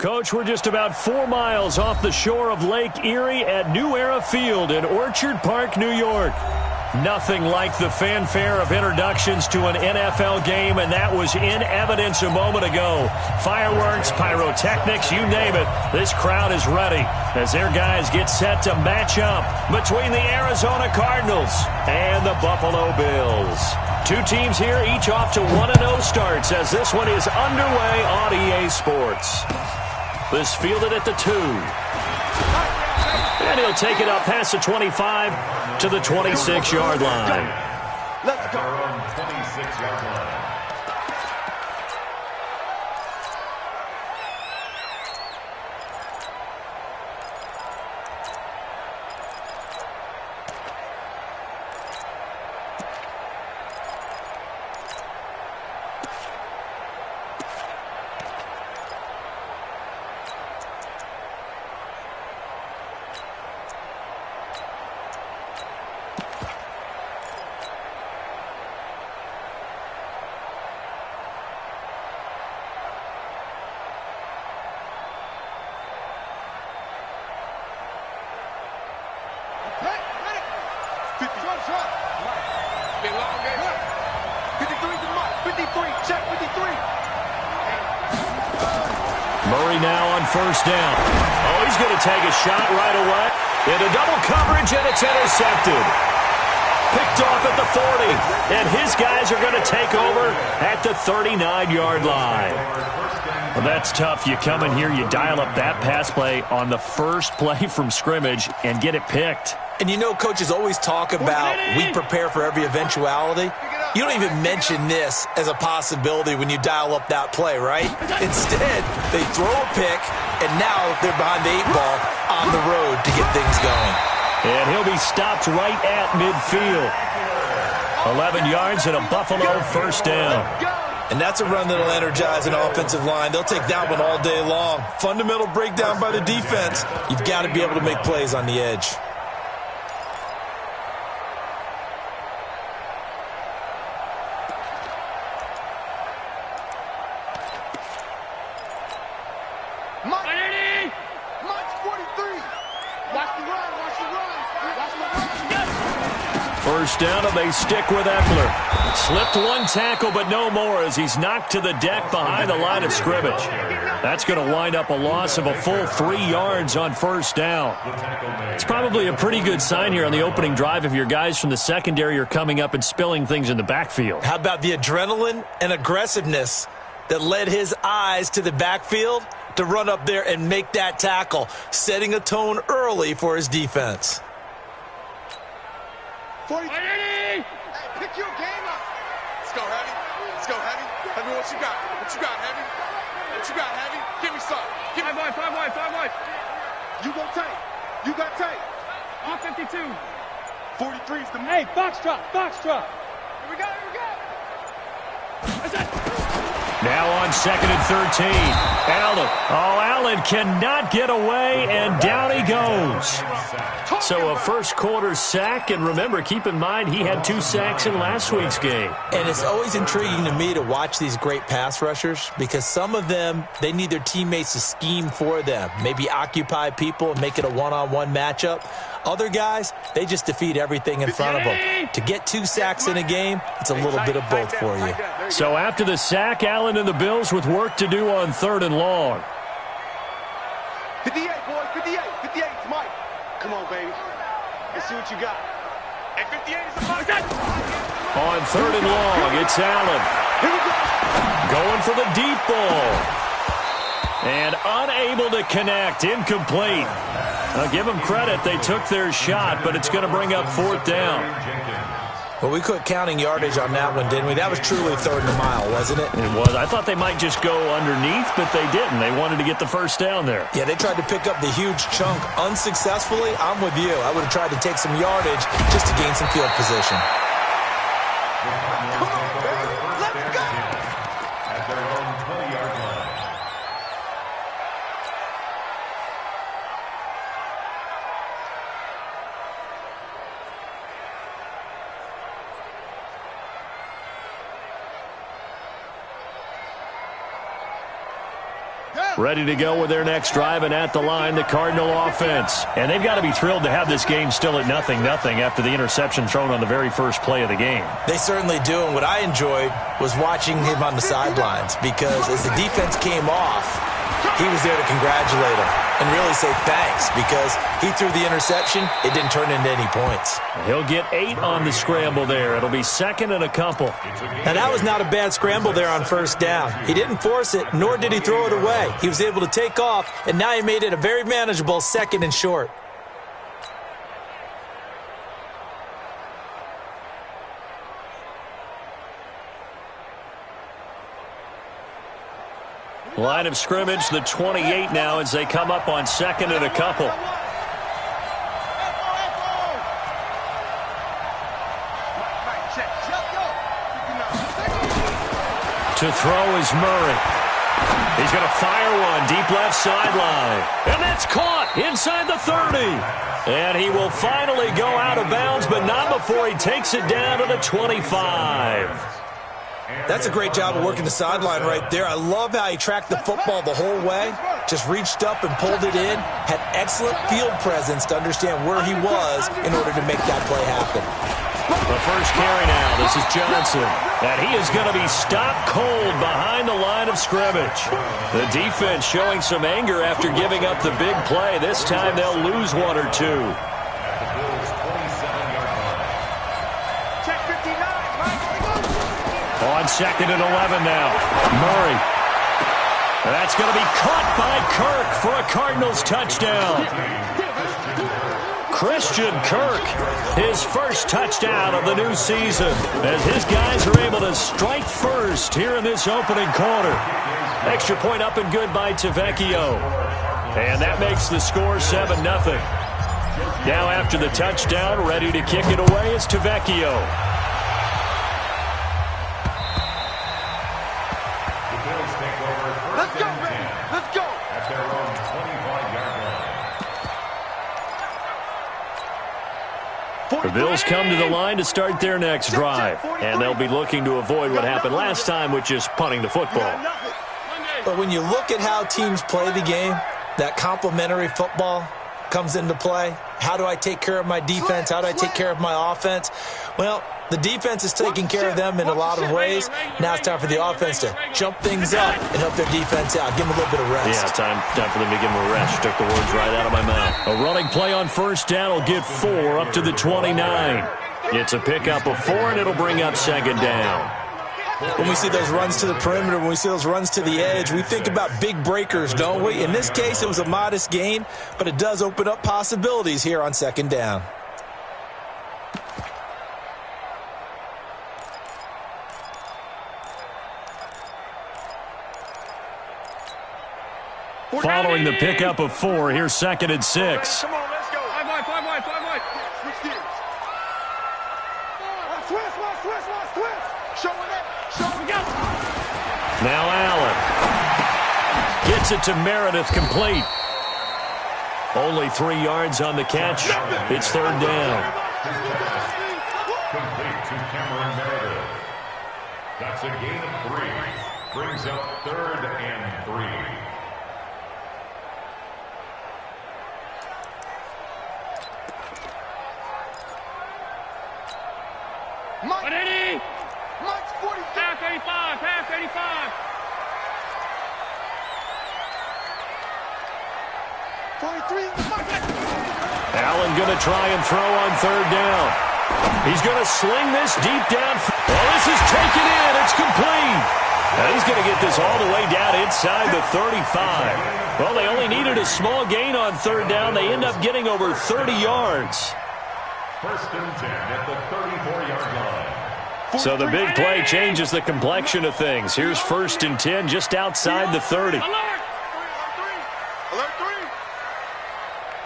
Coach, we're just about 4 miles off the shore of Lake Erie at New Era Field in Orchard Park, New York. Nothing like the fanfare of introductions to an NFL game, and that was in evidence a moment ago. Fireworks, pyrotechnics, you name it. This crowd is ready as their guys get set to match up between the Arizona Cardinals and the Buffalo Bills. Two teams here, each off to 1-0 starts as this one is underway on EA Sports. This fielded at the 2. And he'll take it up past the 25 to the 26-yard line. Let's go. 26-yard line. Murray now on first down. Oh, he's going to take a shot right away. Into double coverage, and it's intercepted. Picked off at the 40. And his guys are going to take over at the 39-yard line. Well, that's tough. You come in here, you dial up that pass play on the first play from scrimmage and get it picked. And you know, coaches always talk about we prepare for every eventuality. You don't even mention this as a possibility when you dial up that play, right? Instead, they throw a pick, and now they're behind the 8 ball on the road to get things going. And he'll be stopped right at midfield. 11 yards and a Buffalo first down. And that's a run that'll energize an offensive line. They'll take that one all day long. Fundamental breakdown by the defense. You've got to be able to make plays on the edge. First down, and they stick with Eckler. Slipped one tackle, but no more as he's knocked to the deck behind the line of scrimmage. That's going to wind up a loss of a full 3 yards on first down. It's probably a pretty good sign here on the opening drive if your guys from the secondary are coming up and spilling things in the backfield. How about the adrenaline and aggressiveness that led his eyes to the backfield to run up there and make that tackle, setting a tone early for his defense. 40. Hey, pick your game up. Let's go, Heavy. Let's go, Heavy. Heavy, what you got? What you got, Heavy? What you got, Heavy? Give me some. Give me 5 wide. You go tight. You got tight. On 52. 43 is the... Hey, Foxtrot. Here we go. That's it. Now on second and 13. Allen. Oh, Allen cannot get away, and down he goes. So a first quarter sack, and remember, keep in mind, he had 2 sacks in last week's game. And it's always intriguing to me to watch these great pass rushers because some of them, they need their teammates to scheme for them. Maybe occupy people and make it a one-on-one matchup. Other guys, they just defeat everything in front of them. To get 2 sacks in a game, it's a little bit of both for you. So after the sack, Allen and the Bills with work to do on 3rd and long. 58, boys. 58. 58 is Mike. Come on, baby. Let's see what you got. Hey, 58 is the Mike. On 3rd and long, it's Allen. Here we go. Going for the deep ball. And unable to connect. Incomplete. I'll give them credit. They took their shot, but it's going to bring up 4th down. Well, we quit counting yardage on that one, didn't we? That was truly 3rd and a mile, wasn't it? It was. I thought they might just go underneath, but they didn't. They wanted to get the first down there. Yeah, they tried to pick up the huge chunk unsuccessfully. I'm with you. I would have tried to take some yardage just to gain some field position. Come on, baby. Let's go. At their own 20-yard line. Ready to go with their next drive, and at the line, the Cardinal offense. And they've got to be thrilled to have this game still at 0-0 after the interception thrown on the very first play of the game. They certainly do, and what I enjoyed was watching him on the sidelines, because as the defense came off, he was there to congratulate him and really say thanks, because he threw the interception. It didn't turn into any points. He'll get 8 on the scramble there. It'll be second and a couple. Now, that was not a bad scramble there on first down. He didn't force it, nor did he throw it away. He was able to take off, and now he made it a very manageable second and short. Line of scrimmage, the 28 now as they come up on second and a couple. To throw is Murray. He's going to fire one deep left sideline. And that's caught inside the 30. And he will finally go out of bounds, but not before he takes it down to the 25. That's a great job of working the sideline right there. I love how he tracked the football the whole way, just reached up and pulled it in, had excellent field presence to understand where he was in order to make that play happen. The first carry now. This is Johnson. And he is going to be stopped cold behind the line of scrimmage. The defense showing some anger after giving up the big play. This time they'll lose 1 or 2. On second and 11 now. Murray. That's going to be caught by Kirk for a Cardinals touchdown. Christian Kirk, his first touchdown of the new season, as his guys are able to strike first here in this opening quarter. Extra point up and good by Tavecchio. And that makes the score 7-0. Now after the touchdown, ready to kick it away is Tavecchio. The Bills come to the line to start their next drive, and they'll be looking to avoid what happened last time, which is punting the football. But when you look at how teams play the game, that complementary football comes into play. How do I take care of my defense? How do I take care of my offense? Well, the defense is taking care of them in a lot of ways. Now it's time for the offense to jump things up and help their defense out. Give them a little bit of rest. Yeah, time for them to give them a rest. You took the words right out of my mouth. A running play on first down will get 4 up to the 29. It's a pickup of 4, and it'll bring up second down. When we see those runs to the perimeter, when we see those runs to the edge, we think about big breakers, don't we? In this case, it was a modest gain, but it does open up possibilities here on second down. Following the pickup of 4, here's second and 6. Come on, let's go. 5 wide. Switch gears. Switch. Showing it. Now Allen gets it to Meredith, complete. Only 3 yards on the catch. It's third down. Complete to Cameron Meredith. That's a gain of 3. Brings up 3rd and 3. Mike's 40. Pass 85. 43. Allen going to try and throw on third down. He's going to sling this deep down. Well, this is taken in. It's complete. Now he's going to get this all the way down inside the 35. Well, they only needed a small gain on third down. They end up getting over 30 yards. First and 10 at the 34-yard line. So the big play changes the complexion of things. Here's first and 10 just outside the 30. Alert 3.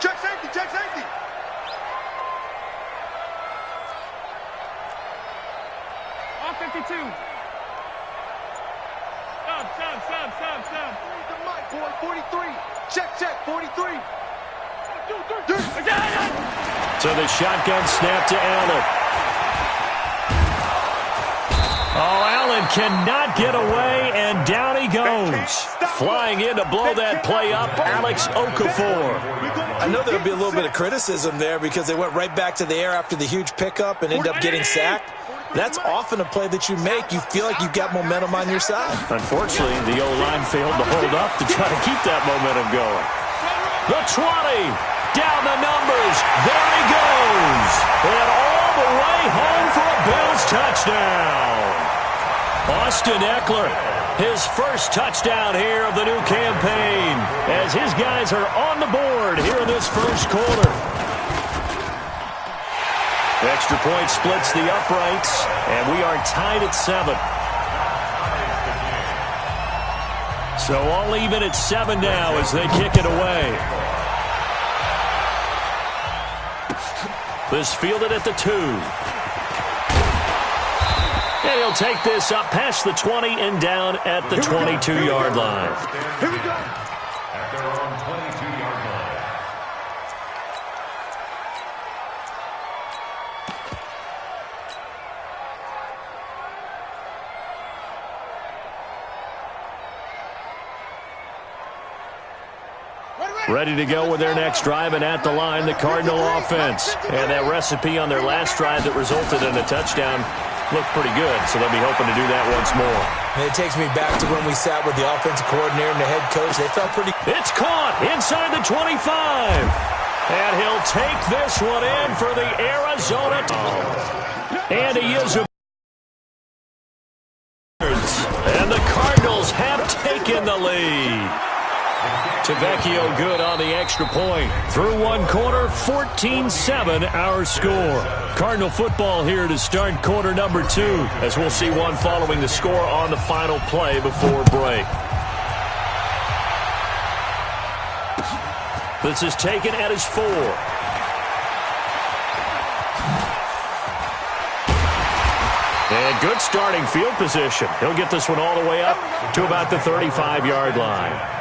Check safety. All 52. Sub. 43. Check, 43. So the shotgun snap to Allen. Oh, Allen cannot get away, and down he goes. Flying in to blow that play up, Alex Okafor. I know there'll be a little bit of criticism there because they went right back to the air after the huge pickup and ended up getting sacked. That's often a play that you make. You feel like you've got momentum on your side. Unfortunately, the O-line failed to hold up to try to keep that momentum going. The 20, down the numbers, there he goes. And all the way home for a Bills touchdown. Austin Eckler, his first touchdown here of the new campaign, as his guys are on the board here in this first quarter. Extra point splits the uprights, and we are tied at 7. So all even at 7 now as they kick it away. This fielded at the 2. And he'll take this up past the 20 and down at the 22-yard line. Here we go. At their own 22-yard line. Ready to go with their next drive, and at the line, the Cardinal offense. And that recipe on their last drive that resulted in a touchdown looked pretty good, so they'll be hoping to do that once more. And it takes me back to when we sat with the offensive coordinator and the head coach. They felt pretty... It's caught inside the 25. And he'll take this one in for the Arizona. And he is a... And the Cardinals have taken the lead. Tavecchio good on the extra point. Through one quarter, 14-7 our score. Cardinal football here to start quarter number 2, as we'll see one following the score on the final play before break. This is taken at his 4. And good starting field position. He'll get this one all the way up to about the 35-yard line.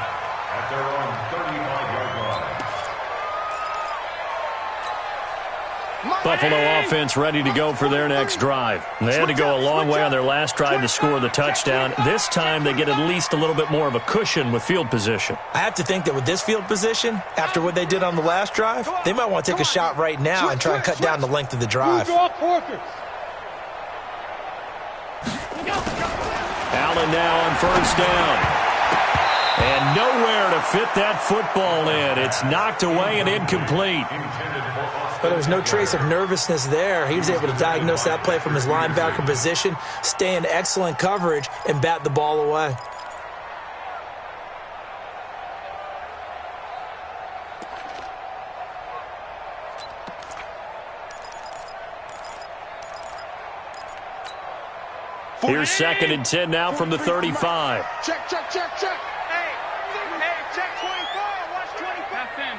Their own 35-yard line. Buffalo offense ready to go for their next drive. They had to go a long way on their last drive to score the touchdown. This time they get at least a little bit more of a cushion with field position. I have to think that with this field position, after what they did on the last drive, they might want to take a shot right now and try and cut down the length of the drive. Allen now on first down. And nowhere to fit that football in. It's knocked away and incomplete. But there was no trace of nervousness there. He was able to diagnose that play from his linebacker position, stay in excellent coverage, and bat the ball away. Here's 2nd and 10 now from the 35. Check, check, check, check. Hey, check 24. Watch 25. Half in.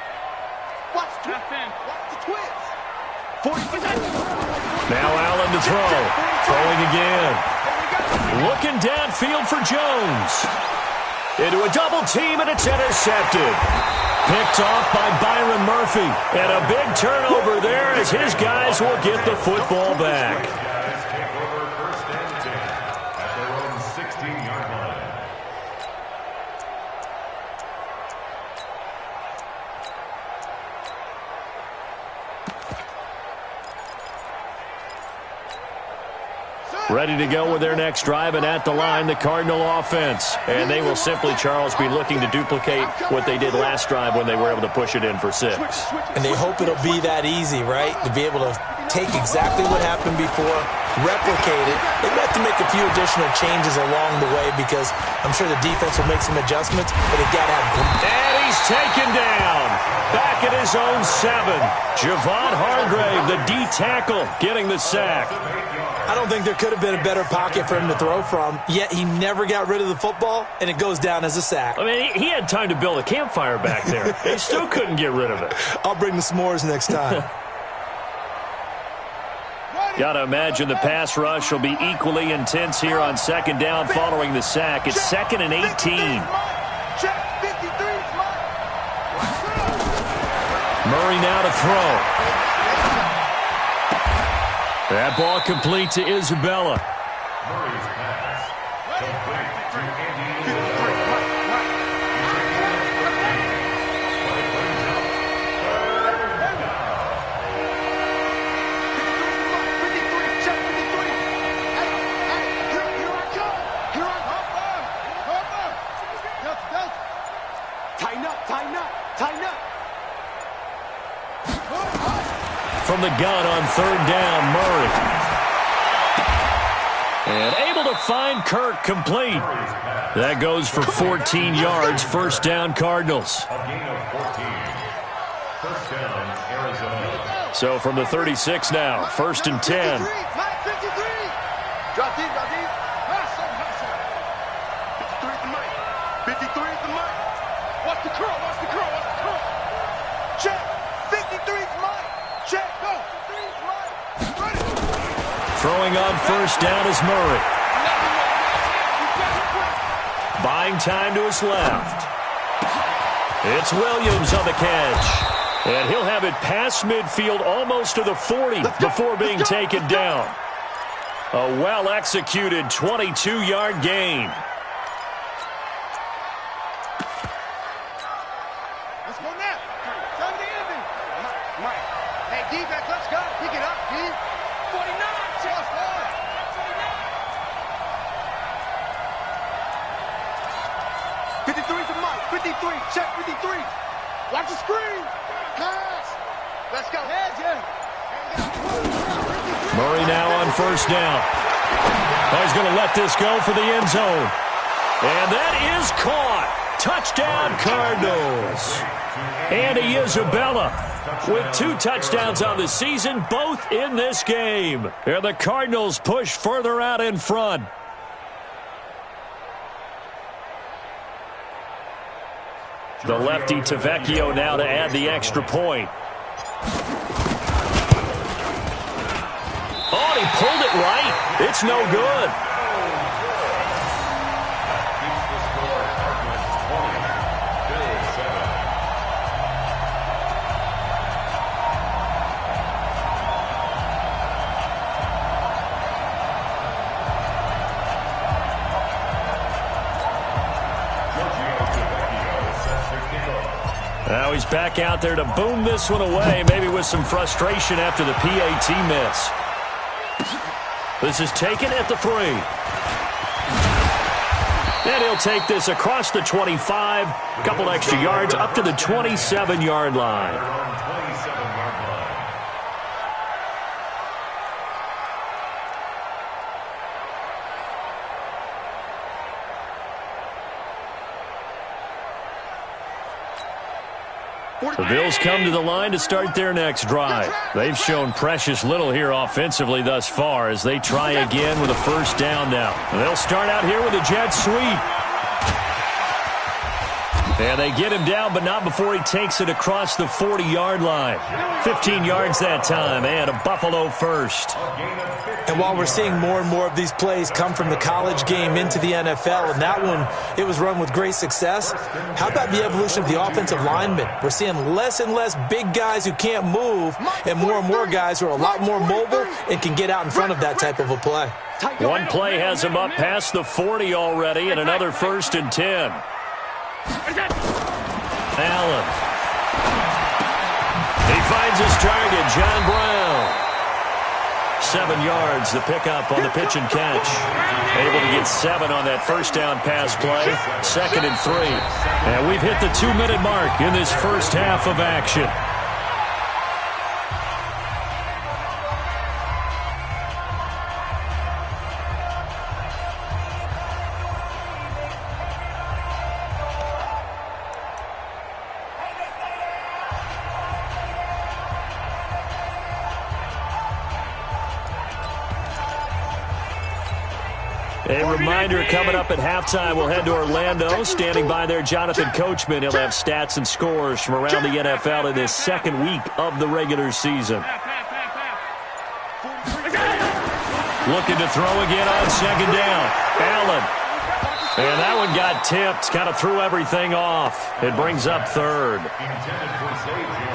Watch 10. Watch the twins. 40. Now Allen to throw. Throwing again. Looking downfield for Jones. Into a double team, and it's intercepted. Picked off by Byron Murphy. And a big turnover there as his guys will get the football back. Ready to go with their next drive, and at the line, the Cardinal offense. And they will simply, Charles, be looking to duplicate what they did last drive when they were able to push it in for 6. And they hope it'll be that easy, right? To be able to take exactly what happened before, replicate it. They have to make a few additional changes along the way because I'm sure the defense will make some adjustments, but they got to have... And he's taken down. Back at his own 7. Javon Hargrave, the D tackle, getting the sack. I don't think there could have been a better pocket for him to throw from, yet he never got rid of the football, and it goes down as a sack. I mean, he had time to build a campfire back there. He still couldn't get rid of it. I'll bring the s'mores next time. Got to imagine the pass rush will be equally intense here on 2nd down following the sack. It's 2nd and 18. Murray now to throw. That ball complete to Isabella. Murray's pass complete to Andy Isabella. Tighten up, tighten up, tighten up. From the gun on third down, Murray. And able to find Kirk complete. That goes for 14 yards. First down, Cardinals. A gain of 14. First down, Arizona. So from the 36 now, first and 10. 53. Drop deep, drop deep. Hustle, hustle. 53 is the mic. 53 is the mic. Watch the curl, watch the curl, watch the curl. Check. 53 is mic. Check, go. 53 is mic. Ready. Throwing on first down is Murray. Buying time to his left. It's Williams on the catch. And he'll have it past midfield almost to the 40 before being taken down. A well-executed 22-yard gain. Let's go now. Time to end it. Mike. Hey, defense, let's go. Pick it up, D. 49. Check. 53 to Mike. 53. Check 53. Watch the screen. Pass. Let's go. Heads, yeah. Murray now on first down. He's going to let this go for the end zone. And that is caught. Touchdown, Cardinals. Andy Isabella with 2 touchdowns on the season, both in this game. And the Cardinals push further out in front. The lefty Tavecchio now to add the extra point. Oh, and he pulled it right. It's no good. Keeps the score. Cardinals 20, Bills 7. Now he's back out there to boom this one away, maybe with some frustration after the PAT miss. This is taken at the 3. And he'll take this across the 25, a couple extra yards up to the 27-yard line. Around 27-yard line. The Bills come to the line to start their next drive. They've shown precious little here offensively thus far as they try again with a first down now. They'll start out here with a jet sweep. And they get him down, but not before he takes it across the 40-yard line. 15 yards that time, and a Buffalo first. And while we're seeing more and more of these plays come from the college game into the NFL, and that one, it was run with great success, how about the evolution of the offensive linemen? We're seeing less and less big guys who can't move, and more guys who are a lot more mobile and can get out in front of that type of a play. One play has him up past the 40 already, and another first and 10. Allen. He finds his target, John Brown. 7 yards, the pickup on the pitch and catch. Able to get 7 on that first down pass play. 2nd and 3. And we've hit the 2-minute mark in this first half of action. A reminder coming up at halftime, we'll head to Orlando. Standing by there, Jonathan Coachman. He'll have stats and scores from around the NFL in this second week of the regular season. Looking to throw again on second down. Allen. And that one got tipped, kind of threw everything off. It brings up third.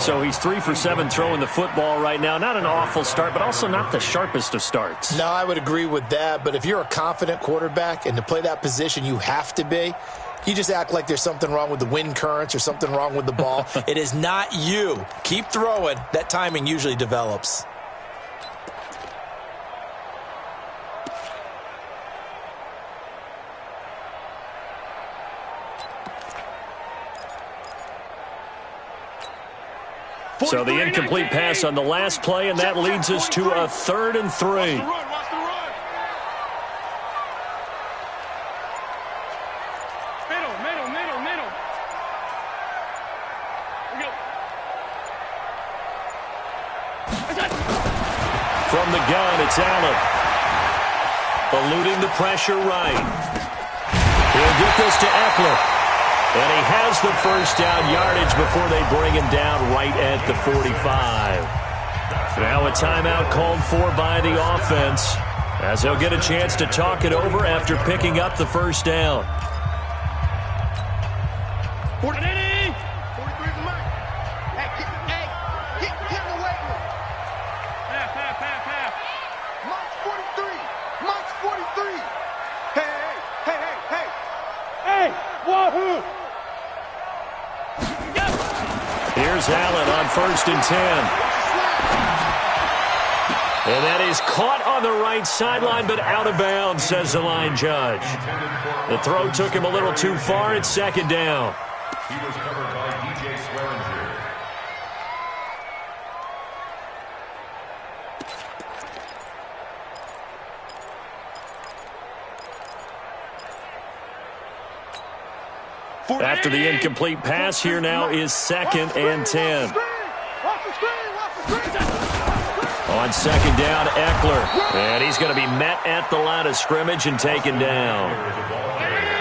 So he's 3 for 7 throwing the football right now. Not an awful start, but also not the sharpest of starts. No, I would agree with that. But if you're a confident quarterback and to play that position, you have to be. You just act like there's something wrong with the wind currents or something wrong with the ball. It is not you. Keep throwing. That timing usually develops. So the incomplete pass on the last play, and that leads us to a 3rd and 3. From the gun, it's Allen. Eluding the pressure right. He'll get this to Eckler. And he has the first down yardage before they bring him down right at the 45. Now a timeout called for by the offense, as he'll get a chance to talk it over after picking up the first down. 43 is the mark. Hey, get him away with it. Half. Mark's 43. Hey, wahoo! Here's Allen on 1st and 10. And that is caught on the right sideline, but out of bounds, says the line judge. The throw took him a little too far. It's 2nd down. He was covered by DJ Swearinger. After the incomplete pass, here now is 2nd and 10. On 2nd down, Eckler. And he's going to be met at the line of scrimmage and taken down.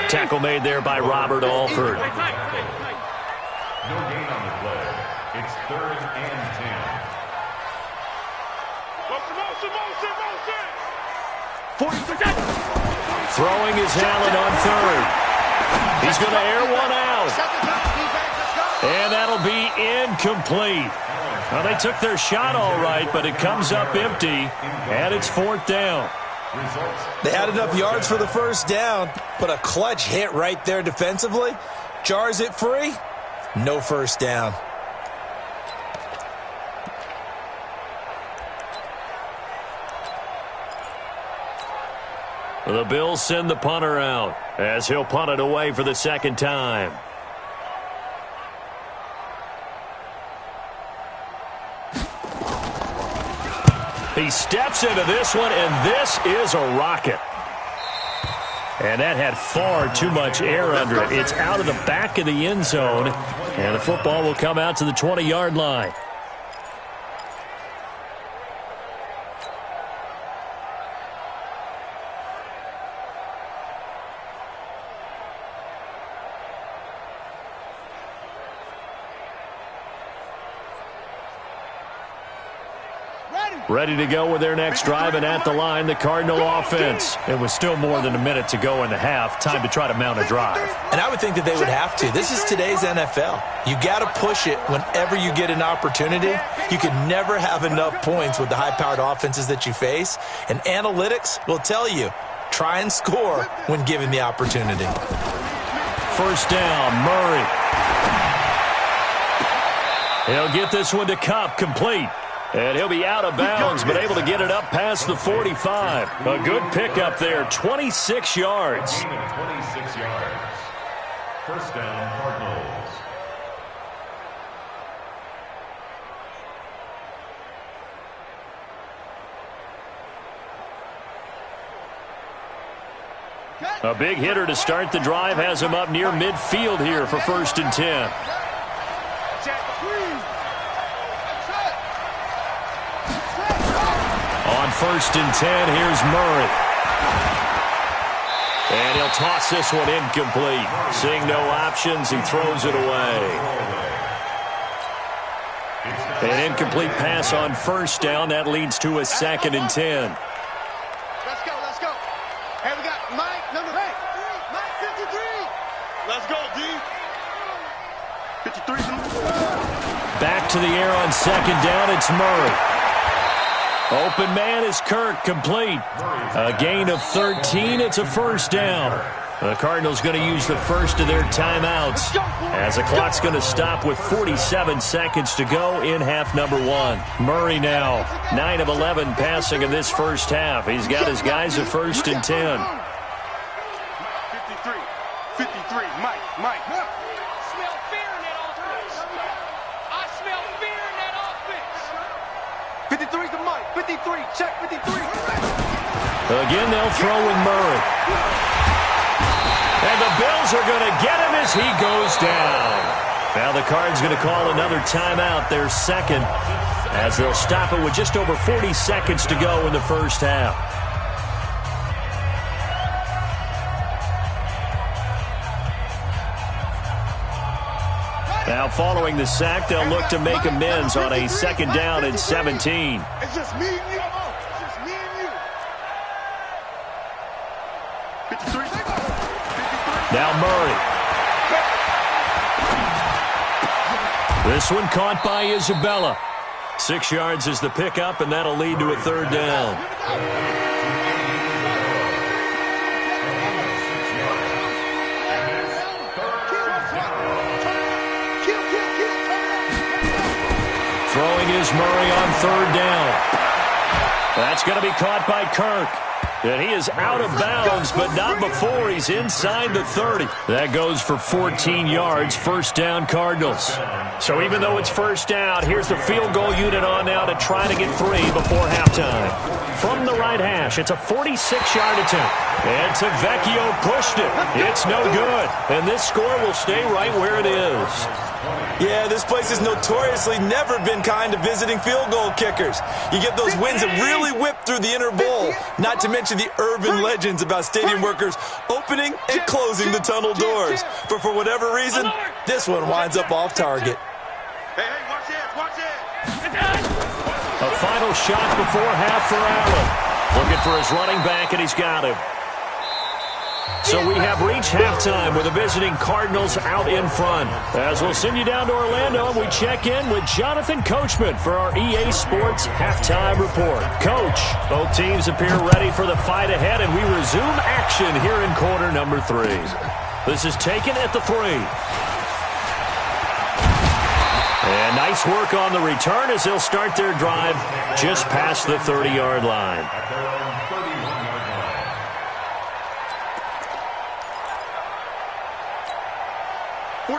Tackle made there by Robert Alford. No gain on the play. It's 3rd and 10. Throwing is Allen on 3rd. He's going to air one out. And that'll be incomplete. Well, they took their shot all right, but it comes up empty, and it's 4th down. They had enough yards for the first down, but a clutch hit right there defensively. Jars it free. No first down. The Bills send the punter out as he'll punt it away for the 2nd time. He steps into this one, and this is a rocket. And that had far too much air under it. It's out of the back of the end zone, and the football will come out to the 20-yard line. Ready to go with their next drive, and at the line, the Cardinal offense. It was still more than a minute to go in the half. Time to try to mount a drive. And I would think that they would have to. This is today's NFL. You got to push it whenever you get an opportunity. You can never have enough points with the high-powered offenses that you face. And analytics will tell you, try and score when given the opportunity. First down, Murray. He'll get this one to Kupp, complete. And he'll be out of bounds, but able to get it up past the 45. A good pickup there, 26 yards. 26 yards. First down, Cardinals. A big hitter to start the drive has him up near midfield here for 1st and 10. On 1st and 10, here's Murray. And he'll toss this one incomplete. Seeing no options, he throws it away. An incomplete pass on 1st down. That leads to a 2nd and 10. Let's go. Hey, we got Mike, number 8. Mike, 53. Let's go, D. 53. Back to the air on 2nd down. It's Murray. Open man is Kirk, complete. A gain of 13. It's a 1st down. The Cardinals going to use the first of their timeouts as the clock's going to stop with 47 seconds to go in half number 1. Murray now 9 of 11 passing in this first half. He's got his guys at 1st and 10. 53. Mike. I smell fear in that offense. 53's the mic. 53. Check 53. Again, they'll throw with Murray. And the Bills are going to get him as he goes down. Now the Cards going to call another timeout, their second, as they'll stop it with just over 40 seconds to go in the first half. Now following the sack, they'll look to make amends on a second down and 17. It's just me and you. It's just me and you. 53. Now Murray. This one caught by Isabella. 6 yards is the pickup, and that'll lead to a third down. Throwing is Murray on third down. That's going to be caught by Kirk. And he is out of bounds, but not before he's inside the 30. That goes for 14 yards, first down Cardinals. So even though it's first down, here's the field goal unit on now to try to get 3 before halftime. From the right hash, it's a 46-yard attempt. And Tavecchio pushed it. It's no good. And this score will stay right where it is. Yeah, this place has notoriously never been kind to visiting field goal kickers. You get those wins that really whip through the inner bowl, not to mention the urban legends about stadium workers opening and closing the tunnel doors. But for whatever reason, this one winds up off target. Hey, watch it, watch it. A final shot before half for Allen. Looking for his running back, and he's got him. So we have reached halftime with the visiting Cardinals out in front. As we'll send you down to Orlando, and we check in with Jonathan Coachman for our EA Sports Halftime Report. Coach, both teams appear ready for the fight ahead, and we resume action here in quarter number 3. This is taken at the 3. And nice work on the return as they'll start their drive just past the 30-yard line.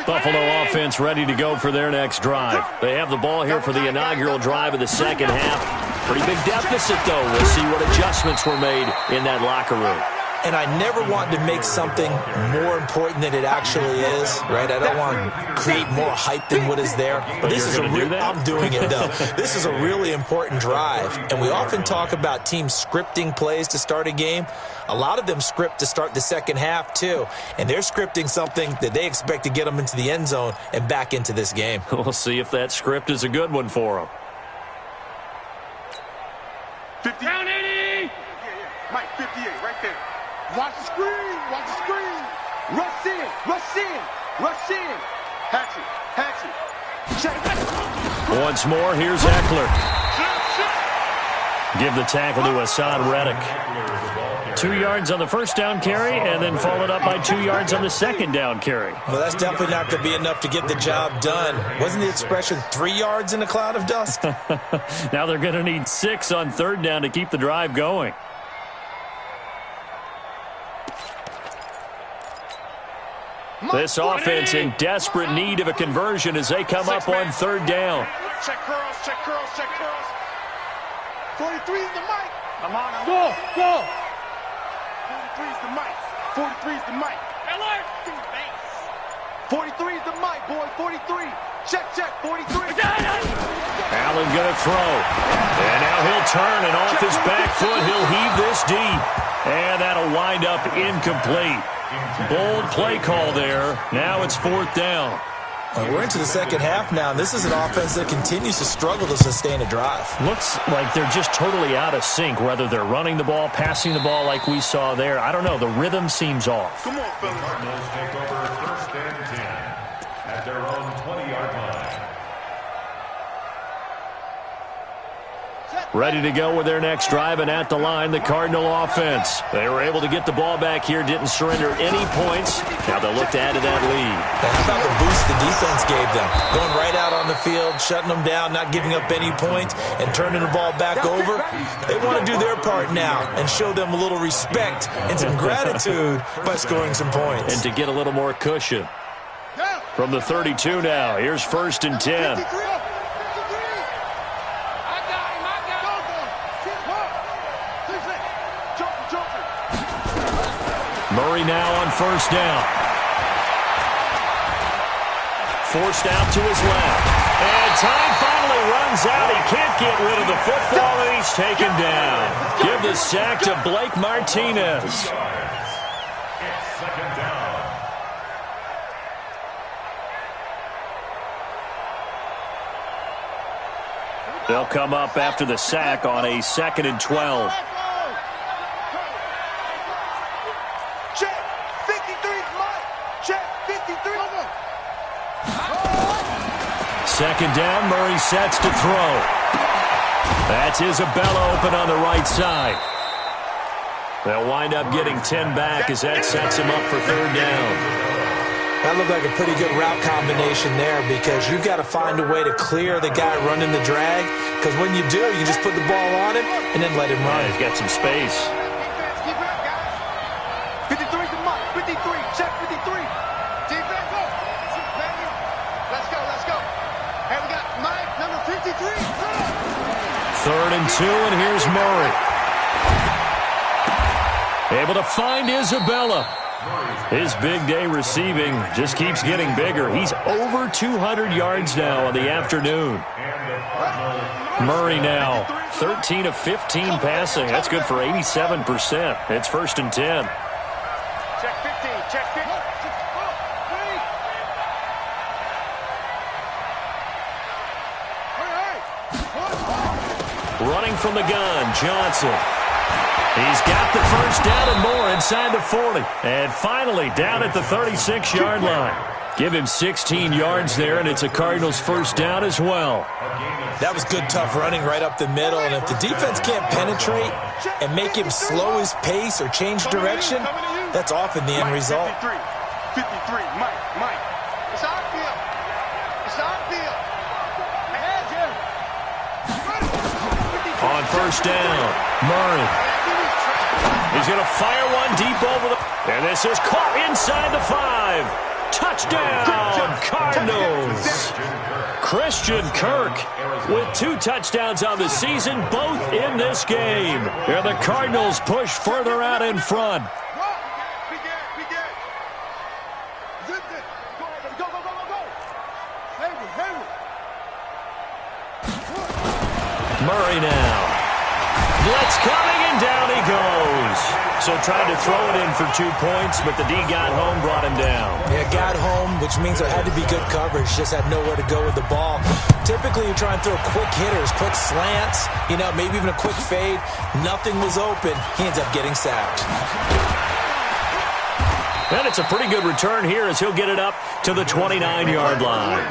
Buffalo offense ready to go for their next drive. They have the ball here for the inaugural drive of the second half. Pretty big deficit, though. We'll see what adjustments were made in that locker room. And I never want to make something more important than it actually is, right? I don't want to create more hype than what is there. But this is I'm doing it, though. This is a really important drive. And we often talk about teams scripting plays to start a game. A lot of them script to start the second half, too. And they're scripting something that they expect to get them into the end zone and back into this game. We'll see if that script is a good one for them. 50. Down 80. Mike, 58, right there. Watch the screen. Watch the screen. Rush in. Rush in. Rush in. Hatchet. Hatchet. Check. Once more, here's Eckler. Give the tackle to Hassan Reddick. 2 yards on the first down carry, and then followed up by 2 yards on the second down carry. Well, that's definitely not going to be enough to get the job done. Wasn't the expression 3 yards in a cloud of dust? Now they're going to need 6 on third down to keep the drive going. This offense in desperate need of a conversion as they come up on third down. Check curls, check curls, check curls. 43 is the mic. I'm on. Go, go. 43 is the mic. 43 is the mic. 43 is the mic, boy. 43. Check, check. 43. Allen going to throw. And now he'll turn, and off his back foot, he'll heave this deep. And that'll wind up incomplete. Bold play call there. Now it's fourth down. We're into the second half now, and this is an offense that continues to struggle to sustain a drive. Looks like they're just totally out of sync, whether they're running the ball, passing the ball like we saw there. I don't know. The rhythm seems off. Come on, fellas. Cardinals take over first and 10 at their own 20-yard line. Ready to go with their next drive, and at the line, the Cardinal offense. They were able to get the ball back here, didn't surrender any points. Now they'll look to add to that lead. How about the boost the defense gave them? Going right out on the field, shutting them down, not giving up any points, and turning the ball back over. They want to do their part now and show them a little respect and some gratitude by scoring some points. And to get a little more cushion. From the 32 now, here's first and 10. Murray now on first down. Forced out to his left. And time finally runs out. He can't get rid of the football, and he's taken down. Give the sack to Blake Martinez. It's second down. They'll come up after the sack on a 2nd and 12. Check. 53's mine. Check. 53. Second down, Murray sets to throw. That's Isabella open on the right side. They'll wind up getting 10 back as that sets him up for third down. That looked like a pretty good route combination there because you've got to find a way to clear the guy running the drag, because when you do, you just put the ball on him and then let him run. He's got some space. Keep it up, guys. 53's the mark. 53. Check 53. Defense, go. Let's go. Let's go. Hey, we got Mike, number 53. Third and 2, and here's Murray. Able to find Isabella. His big day receiving just keeps getting bigger. He's over 200 yards now on the afternoon. Murray now, 13 of 15 passing. That's good for 87%. It's first and 10. Check 15. Check 15. Running from the gun, Johnson. He's got the first down and more inside the 40. And finally down at the 36-yard line. Give him 16 yards there, and it's a Cardinals first down as well. That was good, tough running right up the middle. And if the defense can't penetrate and make him slow his pace or change direction, that's often the end result. 53. 53. Mike. It's our field. It's our field. On first down, Murray. He's going to fire one deep over the... And this is caught inside the 5. Touchdown, Cardinals. Christian Kirk with 2 touchdowns on the season, both in this game. And the Cardinals push further out in front. Murray now. Blitz coming, and down he goes. So tried to throw it in for 2 points, but the D got home, brought him down. Yeah, got home, which means there had to be good coverage. Just had nowhere to go with the ball. Typically, you try and throw quick hitters, quick slants, maybe even a quick fade. Nothing was open. He ends up getting sacked. And it's a pretty good return here as he'll get it up to the 29-yard line.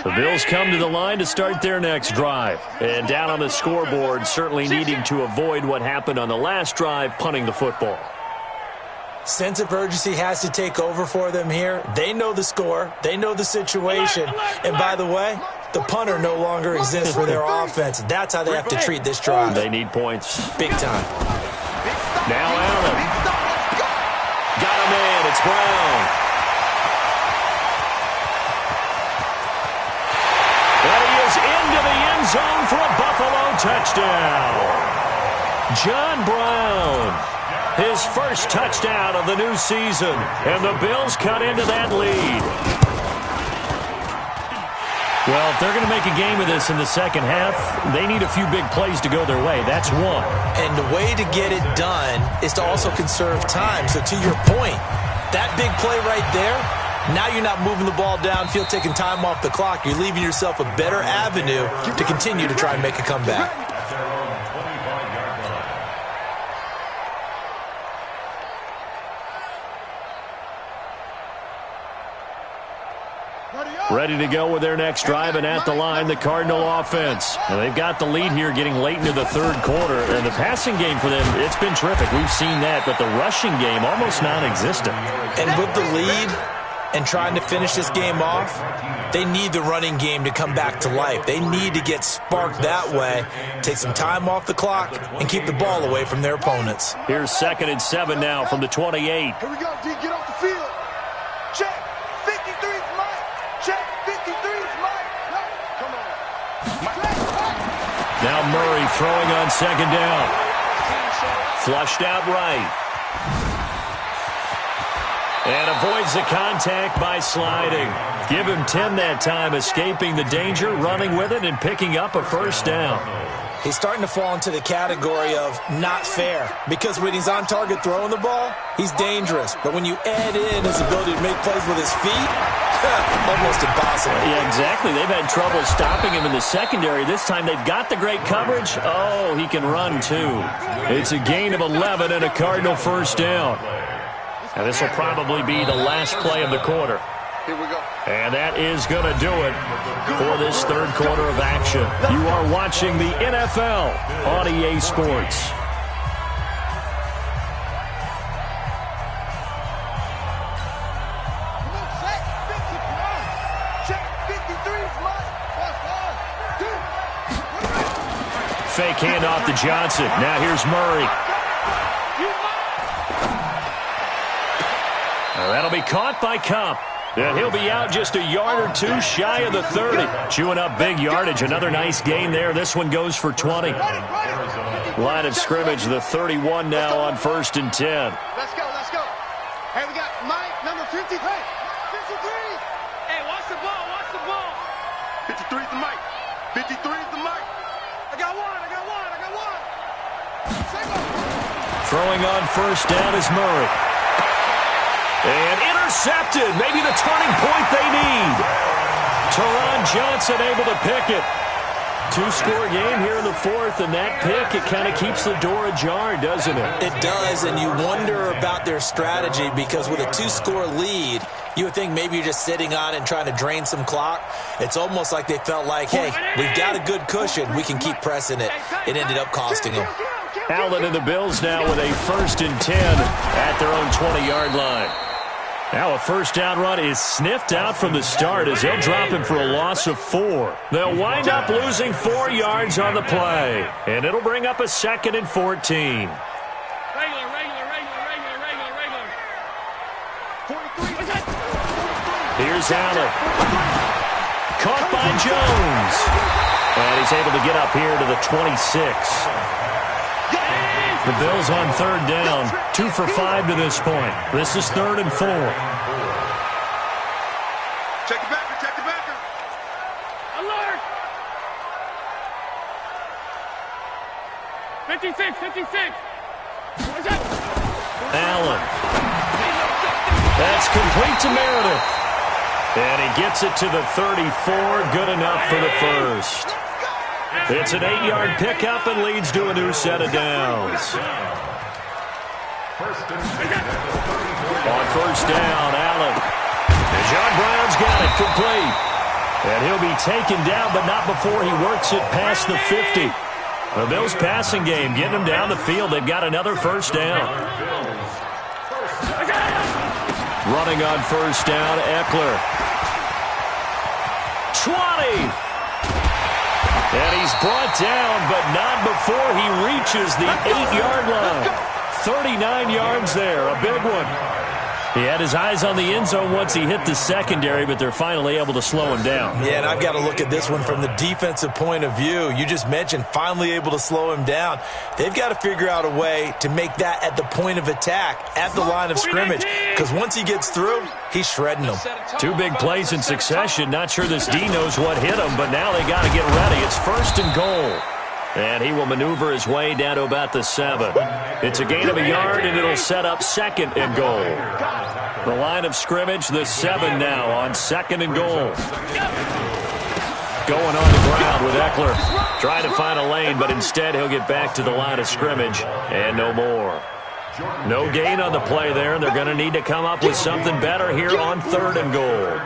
The Bills come to the line to start their next drive. And down on the scoreboard, certainly needing to avoid what happened on the last drive, punting the football. Sense of urgency has to take over for them here. They know the score. They know the situation. And by the way, the punter no longer exists for their offense. That's how they have to treat this drive. They need points. Big time. Now Allen. Got him in. It's Brown. And he is into the end zone for a Buffalo touchdown. John Brown. His first touchdown of the new season. And the Bills cut into that lead. Well, if they're going to make a game of this in the second half, they need a few big plays to go their way. That's one. And the way to get it done is to also conserve time. So to your point, that big play right there, now you're not moving the ball downfield, taking time off the clock. You're leaving yourself a better avenue to continue to try and make a comeback. Ready to go with their next drive, and at the line, the Cardinal offense. Now, they've got the lead here getting late into the third quarter, and the passing game for them, it's been terrific. We've seen that, but the rushing game almost non-existent. And with the lead, and trying to finish this game off, they need the running game to come back to life. They need to get sparked that way, take some time off the clock, and keep the ball away from their opponents. Here's 2nd and 7 now from the 28. Here we go, D. Get off the field. Check. 53 is Mike. Check. 53 is Mike. Come on. Now Murray throwing on 2nd down. Flushed out right. And avoids the contact by sliding. Give him 10 that time, escaping the danger, running with it, and picking up a 1st down. He's starting to fall into the category of not fair, because when he's on target throwing the ball, he's dangerous. But when you add in his ability to make plays with his feet, almost impossible. Yeah, exactly. They've had trouble stopping him in the secondary. This time they've got the great coverage. Oh, he can run too. It's a gain of 11 and a Cardinal 1st down. And this will probably be the last play of the quarter. Here we go. And that is going to do it for this 3rd quarter of action. You are watching the NFL on EA Sports. Fake handoff to Johnson. Now here's Murray. That'll be caught by Cup. And he'll be out just a yard or 2 shy of the 30. Chewing up big yardage. Another nice gain there. This one goes for 20. Line of scrimmage, the 31 now on 1st and 10. Let's go, let's go. Hey, we got Mike, number 50. Hey, 53. Hey, watch the ball, watch the ball. 53 is the Mike. 53 is the Mike. I got one. Throwing on 1st down is Murray. And intercepted. Maybe the turning point they need. Teron Johnson able to pick it. 2-score game here in the 4th, and that pick, it kind of keeps the door ajar, doesn't it? It does, and you wonder about their strategy, because with a 2-score lead, you would think maybe you're just sitting on it and trying to drain some clock. It's almost like they felt like, hey, we've got a good cushion. We can keep pressing it. It ended up costing them. Allen and the Bills now with a 1st and 10 at their own 20-yard line. Now a 1st down run is sniffed out from the start as they'll drop him for a loss of 4. They'll wind up losing 4 yards on the play, and it'll bring up a 2nd and 14. Here's Allen. Caught by Jones. And he's able to get up here to the 26. The Bills on 3rd down. 2 for 5 to this point. This is 3rd and 4. Check the backer, check the backer. Alert! 56. Allen. That's complete to Meredith. And he gets it to the 34. Good enough for the 1st. It's an 8-yard pickup and leads to a new set of downs. On 1st down, Allen. And John Brown's got it complete. And he'll be taken down, but not before he works it past the 50. The Bills' passing game getting them down the field. They've got another 1st down. Running on 1st down, Eckler. 20. And he's brought down, but not before he reaches the 8-yard line. 39 yards there, a big one. He had his eyes on the end zone once he hit the secondary, but they're finally able to slow him down. Yeah, and I've got to look at this one from the defensive point of view. You just mentioned finally able to slow him down. They've got to figure out a way to make that at the point of attack, at the line of scrimmage, because once he gets through, he's shredding them. 2 big plays in succession. Not sure this D knows what hit him, but now they got to get ready. It's 1st and goal. And he will maneuver his way down to about the 7. It's a gain of a yard, and it'll set up 2nd and goal. The line of scrimmage, the 7 now on 2nd and goal. Going on the ground with Eckler. Trying to find a lane, but instead he'll get back to the line of scrimmage, and no more. No gain on the play there, and they're going to need to come up with something better here on 3rd and goal.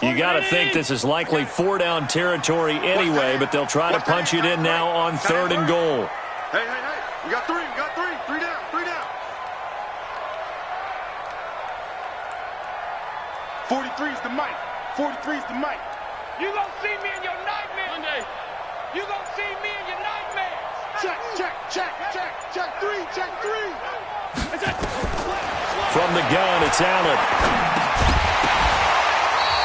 You got to think this is likely 4-down territory anyway, but they'll try to punch it in now on 3rd and goal. Hey. We got 3. We got 3. 3 down. 3 down. 43 is the mic. 43 is the mic. You gonna see me in your nightmares. Monday. You gonna see me in your nightmares. Check. 3. Check 3. From the gun, it's Allen.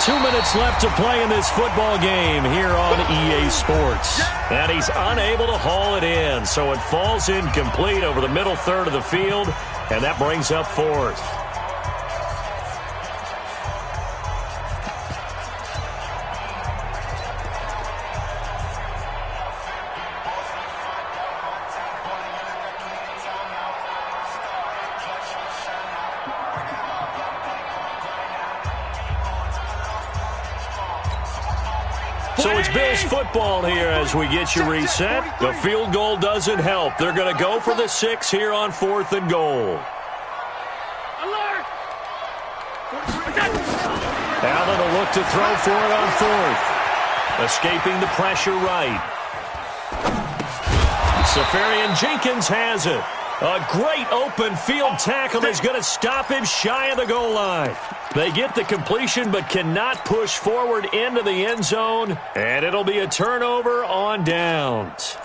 2 minutes left to play in this football game here on EA Sports. And he's unable to haul it in, so it falls incomplete over the middle third of the field, and that brings up 4th. So it's Bills football here as we get you reset. The field goal doesn't help. They're going to go for the 6 here on 4th and goal. Alert! Allen will look to throw for it on 4th. Escaping the pressure right. Safarian Jenkins has it. A great open field tackle is going to stop him shy of the goal line. They get the completion but cannot push forward into the end zone, and it'll be a turnover on downs.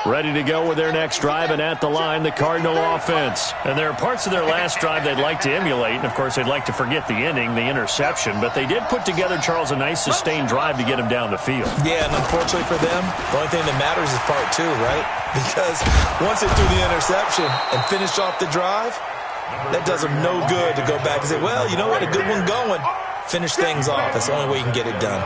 Ready to go with their next drive, and at the line, the Cardinal offense. And there are parts of their last drive they'd like to emulate, and of course they'd like to forget the ending, the interception, but they did put together, Charles, a nice sustained drive to get him down the field. Yeah, and unfortunately for them, the only thing that matters is part 2, right? Because once they threw the interception and finished off the drive, that does them no good to go back and say, well, you know what, a good one going. Finish things off. That's the only way you can get it done.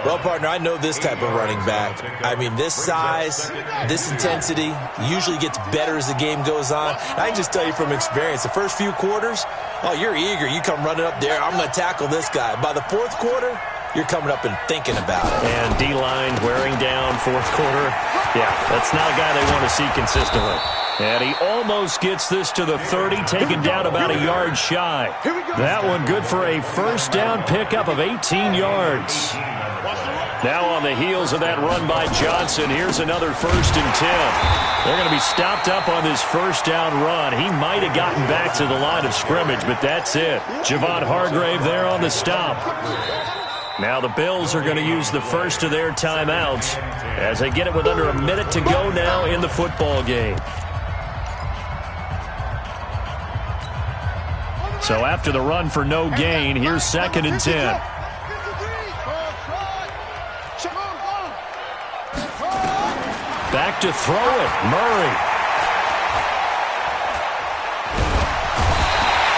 Well, partner, I know this type of running back. I mean, this size, this intensity usually gets better as the game goes on. And I can just tell you from experience, the first few quarters, oh, you're eager. You come running up there, I'm going to tackle this guy. By the 4th quarter, you're coming up and thinking about it. And D-line wearing down 4th quarter. Yeah, that's not a guy they want to see consistently. And he almost gets this to the 30, taken down about a yard shy. That one good for a first down pickup of 18 yards. Now on the heels of that run by Johnson, here's another 1st and 10. They're going to be stopped up on this first down run. He might have gotten back to the line of scrimmage, but that's it. Javon Hargrave there on the stop. Now the Bills are going to use the first of their timeouts as they get it with under a minute to go now in the football game. So after the run for no gain, here's 2nd and 10. Back to throw it, Murray.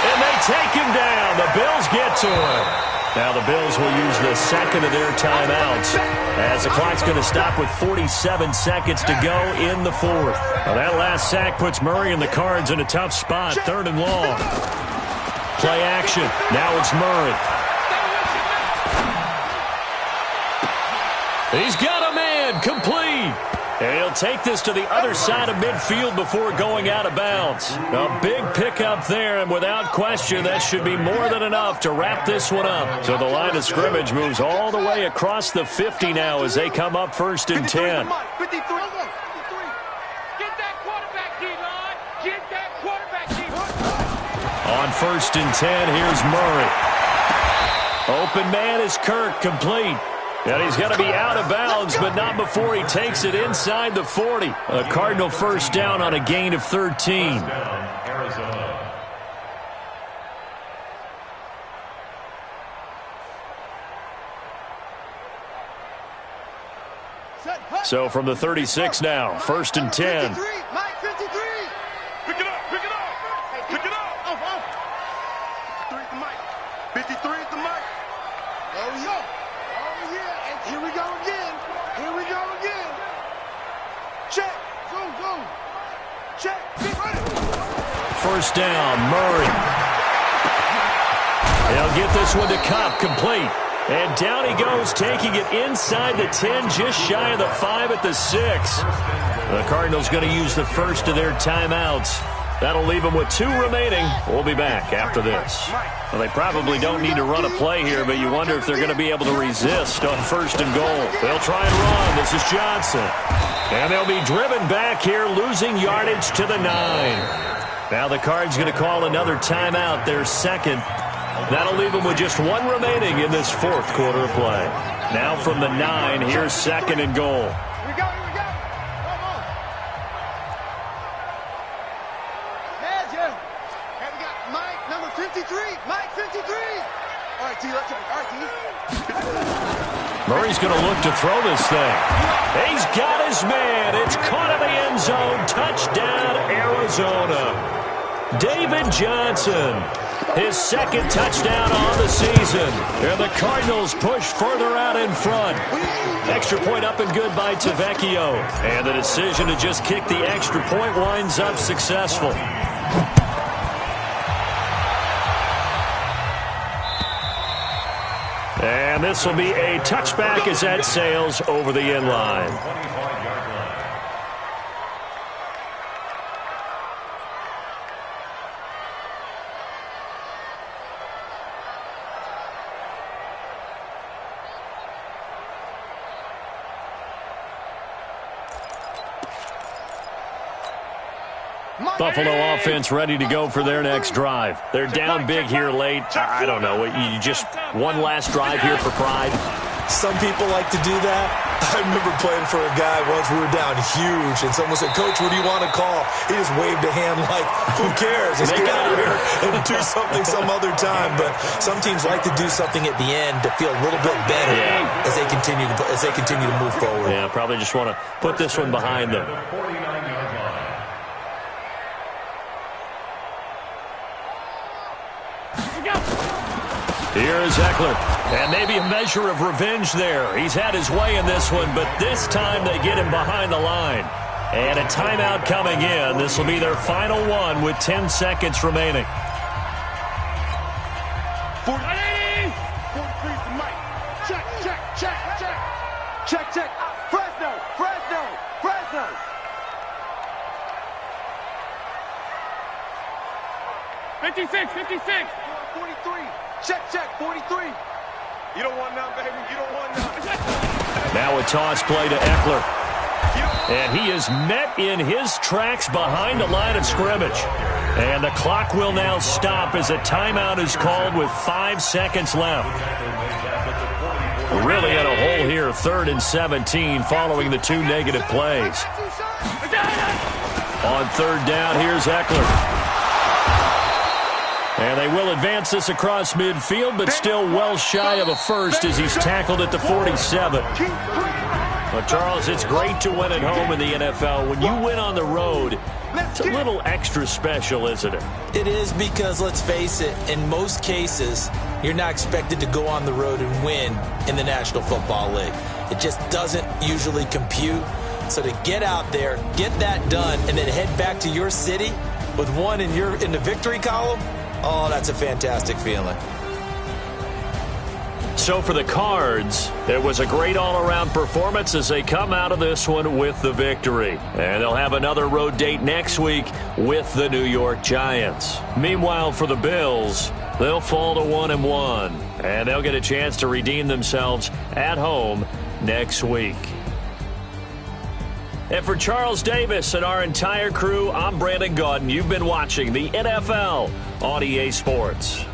And they take him down. The Bills get to him. Now the Bills will use the 2nd of their timeouts as the clock's going to stop with 47 seconds to go in the 4th. Well, that last sack puts Murray and the Cards in a tough spot, 3rd and long. Play action. Now it's Murray. He's got a man. Complete. And he'll take this to the other side of midfield before going out of bounds. A big pickup there, and without question, that should be more than enough to wrap this one up. So the line of scrimmage moves all the way across the 50 now as they come up 1st and 10. On 1st and 10, here's Murray. Open man is Kirk, complete. And he's going to be out of bounds, but not before he takes it inside the 40. A Cardinal first down on a gain of 13. So from the 36 now, 1st and 10. First down, Murray. He'll get this one to Cup, complete. And down he goes, taking it inside the 10, just shy of the 5 at the 6. The Cardinals going to use the first of their timeouts That'll leave them with 2 remaining. We'll be back after this. Well, they probably don't need to run a play here, but you wonder if they're going to be able to resist on 1st and goal. They'll try and run. This is Johnson. And they'll be driven back here, losing yardage to the 9. Now the Cards going to call another timeout, their 2nd. That'll leave them with just 1 remaining in this 4th quarter of play. Now from the 9, here's 2nd and goal. Murray's going to look to throw this thing. He's got his man. It's caught in the end zone. Touchdown, Arizona. David Johnson, his 2nd touchdown on the season. And the Cardinals push further out in front. Extra point up and good by Tavecchio. And the decision to just kick the extra point winds up successful. And this will be a touchback as that sails over the end line. Buffalo offense ready to go for their next drive. They're down big here late. I don't know. You just one last drive here for pride. Some people like to do that. I remember playing for a guy once. We were down huge, and someone said, "Coach, what do you want to call?" He just waved a hand like, "Who cares? Let's get out of here and do something some other time." But some teams like to do something at the end to feel a little bit better as they continue to move forward. Yeah, probably just want to put this one behind them. Here's Eckler, and maybe a measure of revenge there. He's had his way in this one, but this time they get him behind the line. And a timeout coming in. This will be their final one with 10 seconds remaining. 43 to Mike. Check. Fresno. 56. 43. Check, 43. You don't want none, baby. You don't want none. Now a toss play to Eckler. And he is met in his tracks behind the line of scrimmage. And the clock will now stop as a timeout is called with 5 seconds left. Really in a hole here, 3rd and 17 following the 2 negative plays. On 3rd down, here's Eckler. And they will advance this across midfield, but still well shy of a first as he's tackled at the 47. But, Charles, it's great to win at home in the NFL. When you win on the road, it's a little extra special, isn't it? It is, because, let's face it, in most cases, you're not expected to go on the road and win in the National Football League. It just doesn't usually compute. So to get out there, get that done, and then head back to your city with one in the victory column, oh, that's a fantastic feeling. So for the Cards, it was a great all-around performance as they come out of this one with the victory. And they'll have another road date next week with the New York Giants. Meanwhile, for the Bills, they'll fall to 1-1, and they'll get a chance to redeem themselves at home next week. And for Charles Davis and our entire crew, I'm Brandon Gaudin. You've been watching the NFL on EA Sports.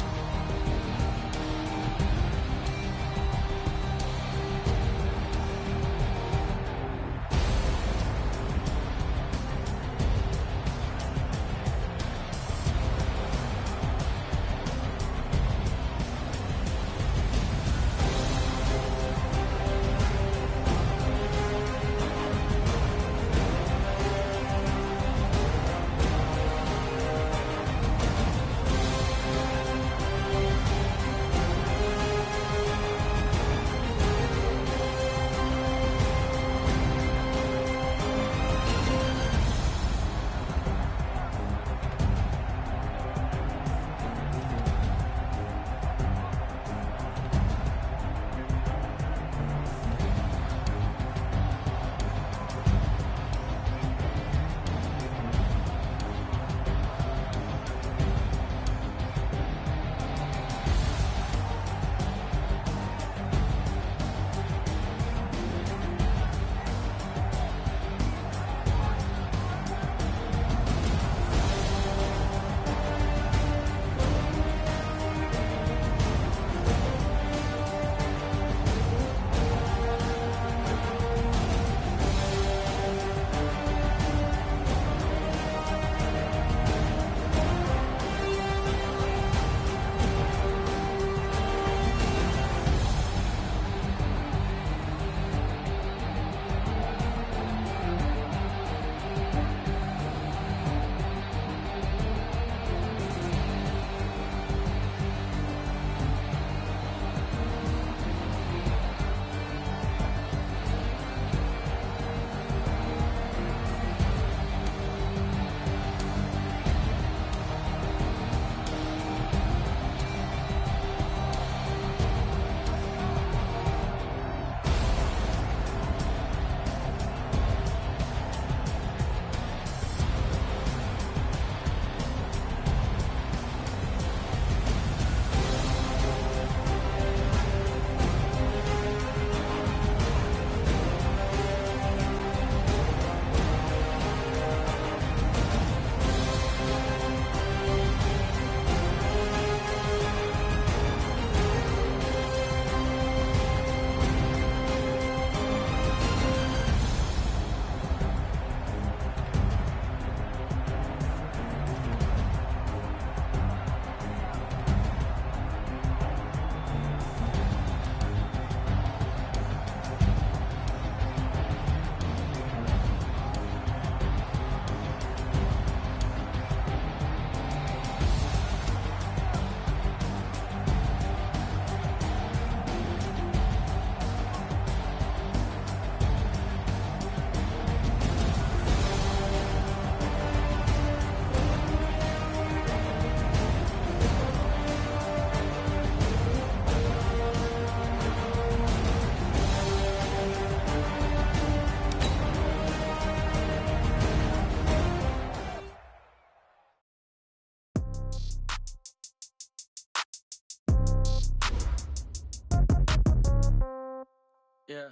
Yeah.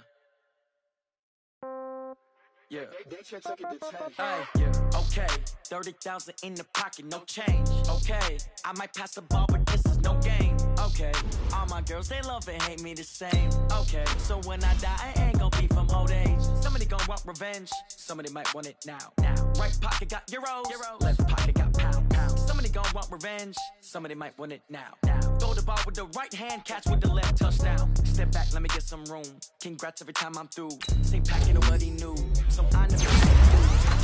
Yeah. Hey, yeah. Okay. 30,000 in the pocket, no change. Okay. I might pass the ball, but this is no game. Okay. All my girls, they love and hate me the same. Okay. So when I die, I ain't gonna be from old age. Somebody gonna want revenge. Somebody might want it now. Right pocket got euros. Left pocket got pounds. Somebody gonna want revenge. Somebody might want it now. Throw the ball with the right hand, catch with the left, touchdown. Step back, let me get some room. Congrats every time I'm through. Same packet of what he knew. So I never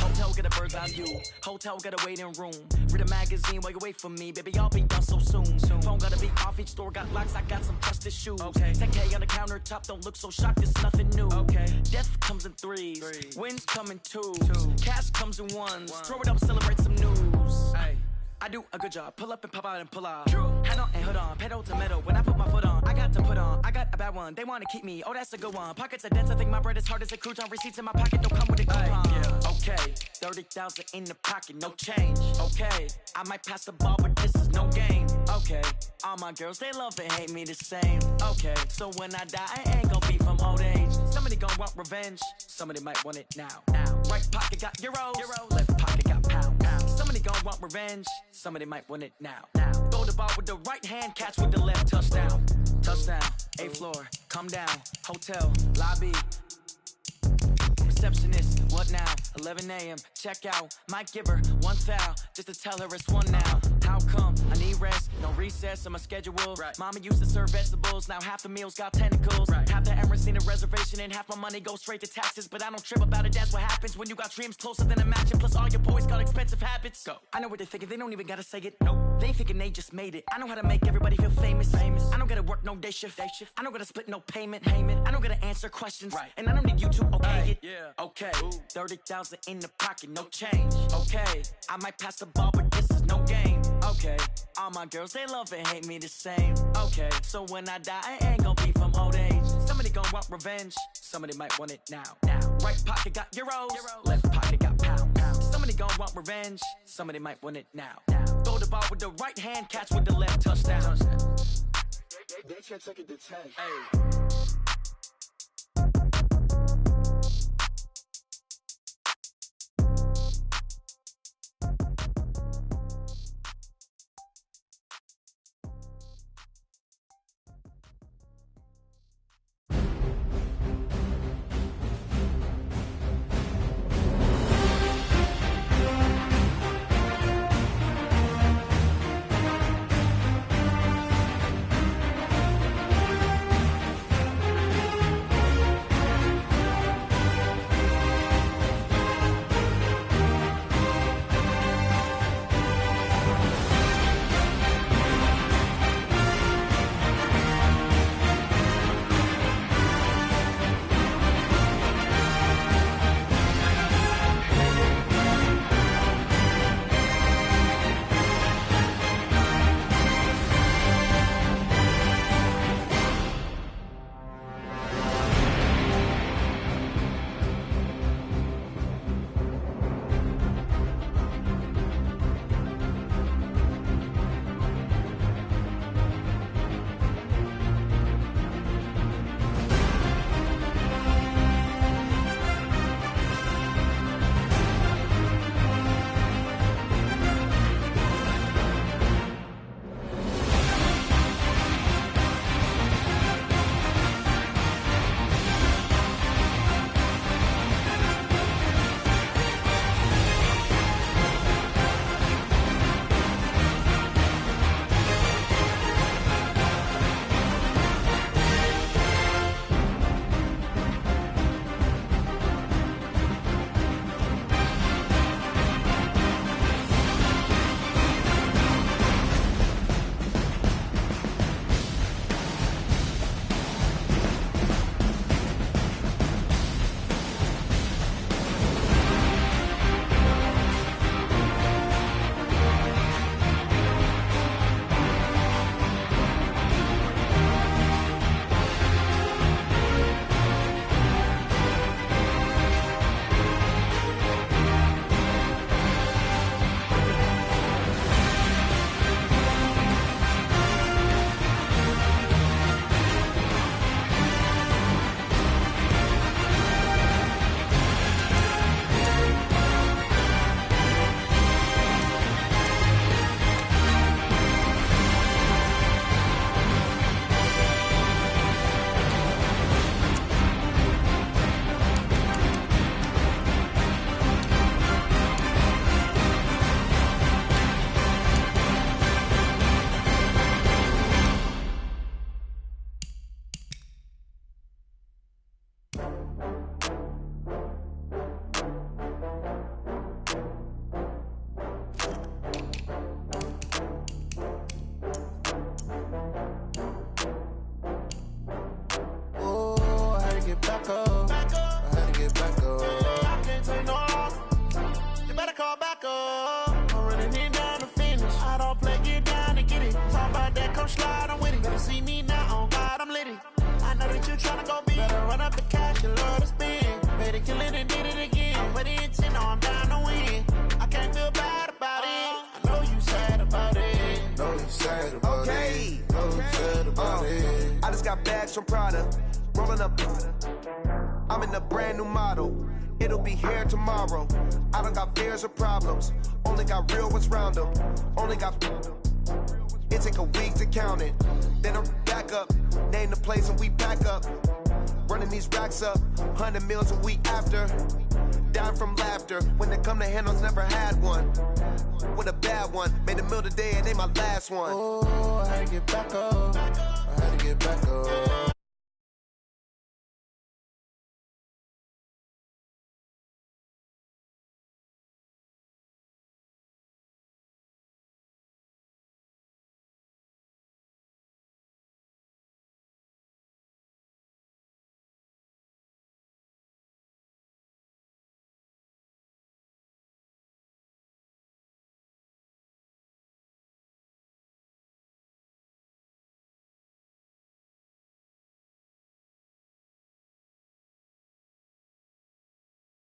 hotel get a bird's eye view. Hotel got a waiting room. Read a magazine while you wait for me. Baby, I'll be done so soon. Phone gotta be off, each store got locks. I got some trusted shoes. Okay. 10K on the countertop, don't look so shocked, it's nothing new. Okay. Death comes in threes. Wins come in twos. Cash comes in ones. Throw it up, celebrate some news. Hey. I do a good job, pull up and pop out and pull off. Head on and hood on, pedal to metal. When I put my foot on, I got to put on. I got a bad one, they wanna keep me. Oh, that's a good one. Pockets are dense, I think my bread is hard as a crouton. Receipts in my pocket don't come with a coupon. Yeah. Okay, 30,000 in the pocket, no change. Okay, I might pass the ball, but this is no game. Okay, all my girls, they love and hate me the same. Okay, so when I die, I ain't gonna be from old age. Somebody gonna want revenge. Somebody might want it now. Right pocket got euros. Left pocket got pounds. Somebody gonna want revenge. Somebody might want it now. Throw the ball with the right hand, catch with the left, touchdown. Touchdown, 8th floor, come down, hotel, lobby. Receptionist, what now? 11 a.m., check out. Might give her one foul, just to tell her it's one now. How come? I need rest, no recess on my schedule. Right. Mama used to serve vegetables, now half the meals got tentacles. Right. Half the Emirates need a reservation and half my money goes straight to taxes. But I don't trip about it, that's what happens when you got dreams closer than a matching. Plus all your boys got expensive habits. Go. I know what they're thinking, they don't even gotta say it. Nope. They ain't thinking they just made it. I know how to make everybody feel famous. I don't gotta work no day shift. I don't gotta split no payment. I don't gotta answer questions. Right. And I don't need you to okay it. Yeah. Okay. 30,000 in the pocket, no change. Okay. I might pass the ball, but this is no game. Okay. All my girls, they love and hate me the same. Okay. So when I die, I ain't gonna be from old age. Somebody gonna want revenge. Somebody might want it now. Right pocket got euros. Left pocket got pounds. Somebody gonna want revenge. Somebody might want it now. Throw the ball with the right hand, catch with the left, touchdown. They can't take it to 10. Hey. roll back up. I'm running it down to finish. I don't play, get down to get it. Talk about that, come slide, I'm with it. Better see me now, on God, I'm litty. I know that you tryna go big. Better run up the cash, you love to spend. Better kill it and did it again. I'm with the intent, no, I'm down to win. I can't feel bad about it. I know you sad about it. Know you sad about it. Know you sad about it. I just got bags from Prada. Rolling up. I'm in a brand new model. It'll be here tomorrow. I don't got fears or problems. Only got real ones round them. Only got. It take a week to count it. Then I'm back up. Name the place and we back up. Running these racks up. 100 meals a week after. Down from laughter. When they come to handles, never had one. With a bad one. Made a meal today and ain't my last one. Oh, I had to get back up. I had to get back up.